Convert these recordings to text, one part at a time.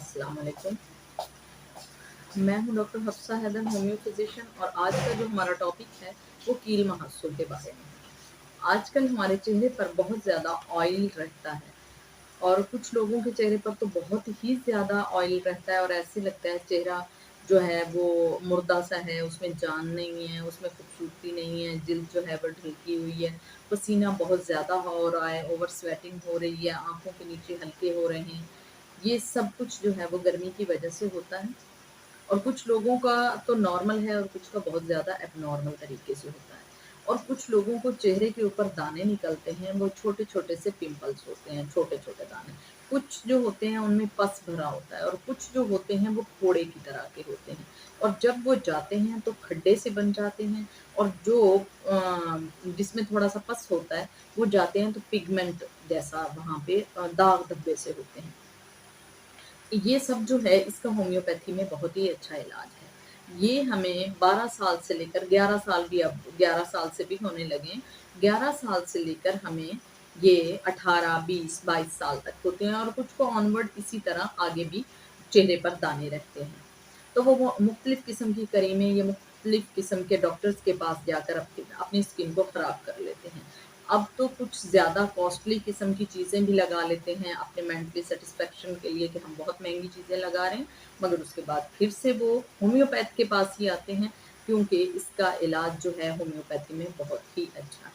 अस्सलाम वालेकुम। मैं हूँ doctor Hafsa Haider, homeo physician, और आज का जो हमारा टॉपिक है वो कील महासों के बारे में है। आजकल हमारे चेहरे पर बहुत ज़्यादा ऑयल रहता है और कुछ लोगों के चेहरे पर तो बहुत ही ज़्यादा ऑयल रहता है और ऐसे लगता है चेहरा जो है वो मुर्दा सा है, उसमें जान नहीं है, उसमें खूबसूरती नहीं है, जिल्द जो है वो ढलकी हुई है, पसीना बहुत ज़्यादा हो रहा है, ओवर स्वेटिंग हो रही है, आँखों के नीचे हल्के हो रहे हैं। ये सब कुछ जो है वो गर्मी की वजह से होता है और कुछ लोगों का तो नॉर्मल है और कुछ का बहुत ज़्यादा एबनॉर्मल तरीके से होता है। और कुछ लोगों को चेहरे के ऊपर दाने निकलते हैं, वो छोटे-छोटे से पिंपल्स होते हैं, छोटे-छोटे दाने। कुछ जो होते हैं उनमें पस भरा होता है और कुछ जो होते हैं वो फोड़े की तरह के होते हैं और जब वो जाते हैं तो खड्डे से बन जाते हैं और जो जिसमें थोड़ा-सा पस होता है, वो जाते हैं तो पिगमेंट जैसा वहाँ पे दाग धब्बे से होते हैं। ये सब जो है इसका होम्योपैथी में बहुत ही अच्छा इलाज है। ये हमें 12 साल से लेकर 11 साल भी, अब 11 साल से भी होने लगे हैं। 11 साल से लेकर हमें ये 18, 20, 22 साल तक होते हैं और कुछ को ऑनवर्ड इसी तरह आगे भी चेहरे पर दाने रहते हैं। तो वो मुख्तलिफ़ किस्म की क्रीमें या मुख्तलिफ़ किस्म के डॉक्टर्स के पास जाकर अपनी स्किन को ख़राब कर लेते हैं। अब तो कुछ ज़्यादा कॉस्टली किस्म की चीज़ें भी लगा लेते हैं अपने मेंटली सैटिस्फैक्शन के लिए कि हम बहुत महँगी चीज़ें लगा रहे हैं, मगर उसके बाद फिर से वो होम्योपैथ के पास ही आते हैं क्योंकि इसका इलाज जो है होम्योपैथी में बहुत ही अच्छा है।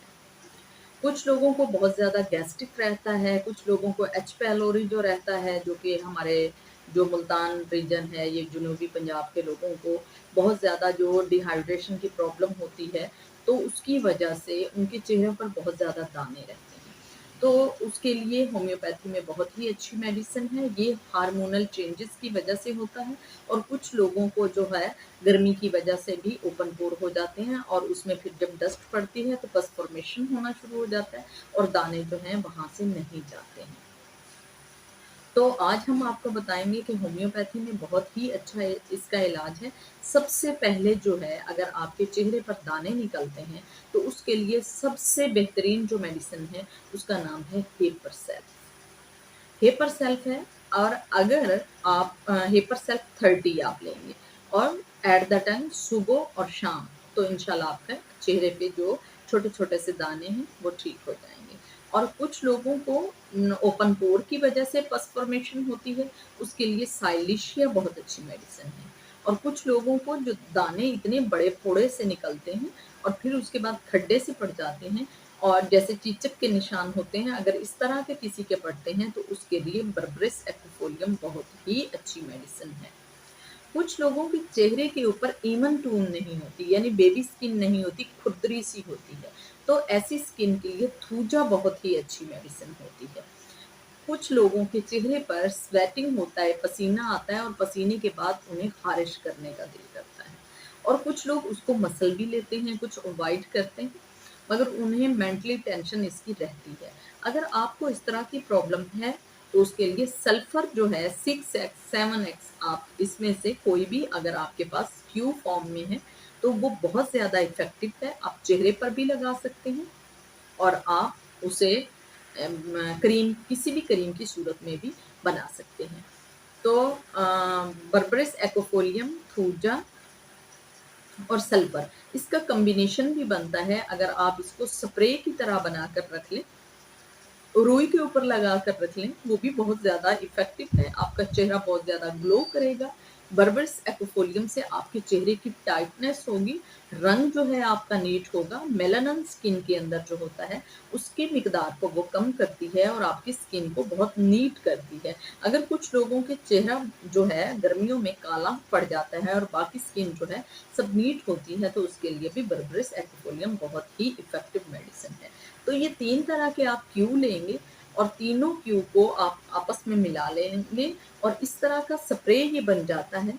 कुछ लोगों को बहुत ज़्यादा गैस्ट्रिक रहता है, कुछ लोगों को एच पैलोरी जो रहता है, जो कि हमारे जो मुल्तान रीजन है, ये जनूबी पंजाब के लोगों को बहुत ज़्यादा जो डिहाइड्रेशन की प्रॉब्लम होती है, तो उसकी वजह से उनके चेहरे पर बहुत ज़्यादा दाने रहते हैं। तो उसके लिए होम्योपैथी में बहुत ही अच्छी मेडिसिन है, ये हार्मोनल चेंजेस की वजह से होता है और कुछ लोगों को जो है गर्मी की वजह से भी ओपन पोर हो जाते हैं और उसमें फिर जब डस्ट पड़ती है तो पस फॉर्मेशन होना शुरू हो जाता है और दाने जो हैं वहाँ से नहीं जाते हैं। तो आज हम आपको बताएँगे कि होम्योपैथी में बहुत ही अच्छा इसका इलाज है। सबसे पहले जो है अगर आपके चेहरे पर दाने निकलते हैं, तो उसके लिए सबसे बेहतरीन जो मेडिसिन है, उसका नाम है हेपर सेल्फ। हेपर सेल्फ है और अगर आप हेपर सेल्फ 30 आप लेंगे और एट द टाइम सुबह और शाम, तो इंशाल्लाह आपके चेहरे पे जो छोटे-छोटे से दाने हैं वो ठीक हो जाएँगे। और कुछ लोगों को ओपन पोर की वजह से पस फॉर्मेशन होती है, उसके लिए साइलिशिया बहुत अच्छी मेडिसिन है। और कुछ लोगों को जो दाने इतने बड़े फोड़े से निकलते हैं और फिर उसके बाद खड्डे से पड़ जाते हैं और जैसे चीचक के निशान होते हैं, अगर इस तरह के किसी के पड़ते हैं तो उसके लिए बर्बरिस एक्विफोलियम बहुत ही अच्छी मेडिसिन है। कुछ लोगों के चेहरे के ऊपर इवन टोन नहीं होती, यानी बेबी स्किन नहीं होती, खुरदरी सी होती है, तो ऐसी स्किन के लिए थूजा बहुत ही अच्छी मेडिसिन होती है। कुछ लोगों के चेहरे पर स्वेटिंग होता है, पसीना आता है और पसीने के बाद उन्हें ख़ारिश करने का दिल करता है और कुछ लोग उसको मसल भी लेते हैं, कुछ अवॉइड करते हैं, मगर उन्हें मेंटली टेंशन इसकी रहती है। अगर आपको इस तरह की प्रॉब्लम है, तो उसके लिए सल्फर जो है 6x, 7x, आप इसमें से कोई भी अगर आपके पास क्यू फॉर्म में है, तो वो बहुत ज़्यादा इफ़ेक्टिव है। आप चेहरे पर भी लगा सकते हैं और आप उसे क्रीम, किसी भी क्रीम की सूरत में भी बना सकते हैं। तो बर्बरिस एक्विफोलियम, थूजा और सल्फर, इसका कॉम्बिनेशन भी बनता है। अगर आप इसको स्प्रे की तरह बनाकर रख लें, रुई के ऊपर लगा कर रख लें, वो भी बहुत ज़्यादा इफ़ेक्टिव है, आपका चेहरा बहुत ज़्यादा ग्लो करेगा। बर्बरिस एक्विफोलियम से आपके चेहरे की टाइटनेस होगी, रंग जो है आपका नीट होगा, मेलानिन स्किन के अंदर जो होता है, उसकी मिकदार को वो कम करती है और आपकी स्किन को बहुत नीट करती है। अगर कुछ लोगों के चेहरा जो है गर्मियों में काला पड़ जाता है और बाकी स्किन जो है सब नीट होती है, तो उसके लिए भी बर्बरिस एक्विफोलियम बहुत ही इफ़ेक्टिव मेडिसिन है। तो ये 3 तरह के आप क्यू लेंगे और तीनों क्यू को आप आपस में मिला लेंगे और इस तरह का स्प्रे ये बन जाता है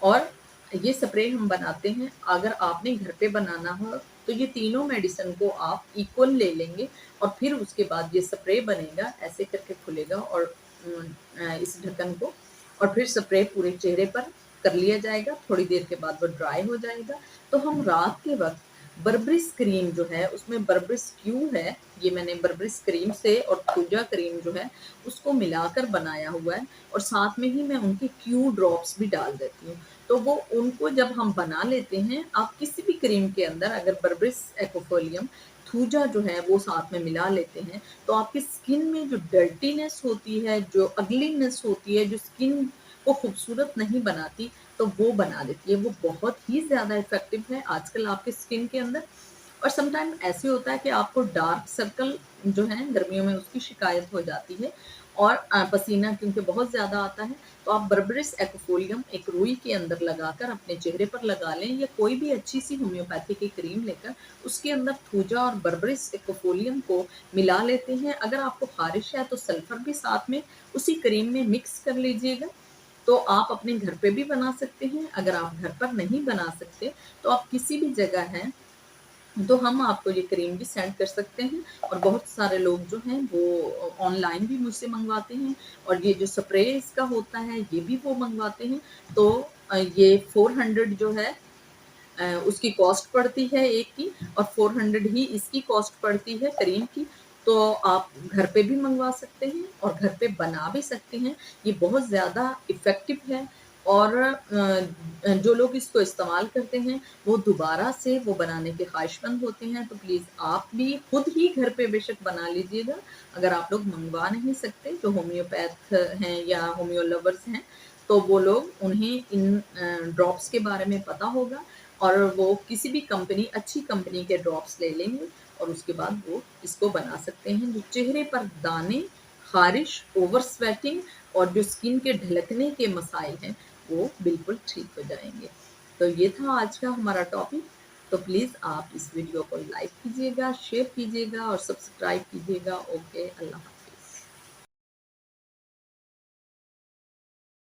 और ये स्प्रे हम बनाते हैं। अगर आपने घर पे बनाना हो तो ये तीनों मेडिसिन को आप इक्वल ले लेंगे और फिर उसके बाद ये स्प्रे बनेगा, ऐसे करके खुलेगा और इस ढक्कन को और फिर स्प्रे पूरे चेहरे पर कर लिया जाएगा, थोड़ी देर के बाद वो ड्राई हो जाएगा। तो हम रात के वक़्त बर्बरिस क्रीम जो है उसमें बर्बरिस क्यू है, ये मैंने बर्बरिस क्रीम से और थूजा क्रीम जो है उसको मिलाकर बनाया हुआ है और साथ में ही मैं उनके क्यू ड्रॉप्स भी डाल देती हूँ। तो वो उनको जब हम बना लेते हैं, आप किसी भी क्रीम के अंदर अगर बर्बरिस एक्वाफोलियम थूजा जो है वो साथ में मिला लेते हैं, तो आपकी स्किन में जो डर्टीनेस होती है, जो अगलीनेस होती है, जो स्किन को खूबसूरत नहीं बनाती, तो वो बना देती है। वो बहुत ही ज़्यादा इफ़ेक्टिव है आजकल आपके स्किन के अंदर। और समटाइम ऐसे होता है कि आपको डार्क सर्कल जो है गर्मियों में उसकी शिकायत हो जाती है और पसीना क्योंकि बहुत ज़्यादा आता है, तो आप बर्बरिस एक्वाफोलियम एक रुई के अंदर लगाकर अपने चेहरे पर लगा लें या कोई भी अच्छी सी होम्योपैथी की क्रीम लेकर उसके अंदर थूजा और बर्बरिस एक्वाफोलियम को मिला लेते हैं। अगर आपको ख़ारिश है तो सल्फ़र भी साथ में उसी क्रीम में मिक्स कर लीजिएगा। तो आप अपने घर पे भी बना सकते हैं। अगर आप घर पर नहीं बना सकते, तो आप किसी भी जगह हैं, तो हम आपको ये क्रीम भी सेंड कर सकते हैं और बहुत सारे लोग जो हैं वो ऑनलाइन भी मुझसे मँगवाते हैं और ये जो स्प्रे इसका होता है, ये भी वो मँगवाते हैं। तो ये 400 जो है उसकी कॉस्ट पड़ती है एक की और 400 ही इसकी कॉस्ट पड़ती है क्रीम की। तो आप घर पे भी मँगवा सकते हैं और घर पे बना भी सकते हैं। ये बहुत ज़्यादा इफ़ेक्टिव है और जो लोग इसको इस्तेमाल करते हैं, वो दोबारा से वो बनाने के ख़्वाहिशमंद होते हैं। तो प्लीज़ आप भी खुद ही घर पे बेशक बना लीजिएगा। अगर आप लोग मँगवा नहीं सकते, जो होम्योपैथ हैं या होम्यो लवर्स हैं, तो वो लोग उन्हें इन ड्रॉप्स के बारे में पता होगा और वो किसी भी कंपनी अच्छी कंपनी के ड्रॉप्स ले लेंगे और उसके बाद वो इसको बना सकते हैं। जो चेहरे पर दाने, ख़ारिश, ओवर स्वेटिंग और जो स्किन के ढलकने के मसाइल हैं, वो बिल्कुल ठीक हो जाएँगे। तो ये था आज का हमारा टॉपिक। तो प्लीज़ आप इस वीडियो को लाइक कीजिएगा, शेयर कीजिएगा और सब्सक्राइब कीजिएगा। ओके, अल्लाह हाफ़िज़।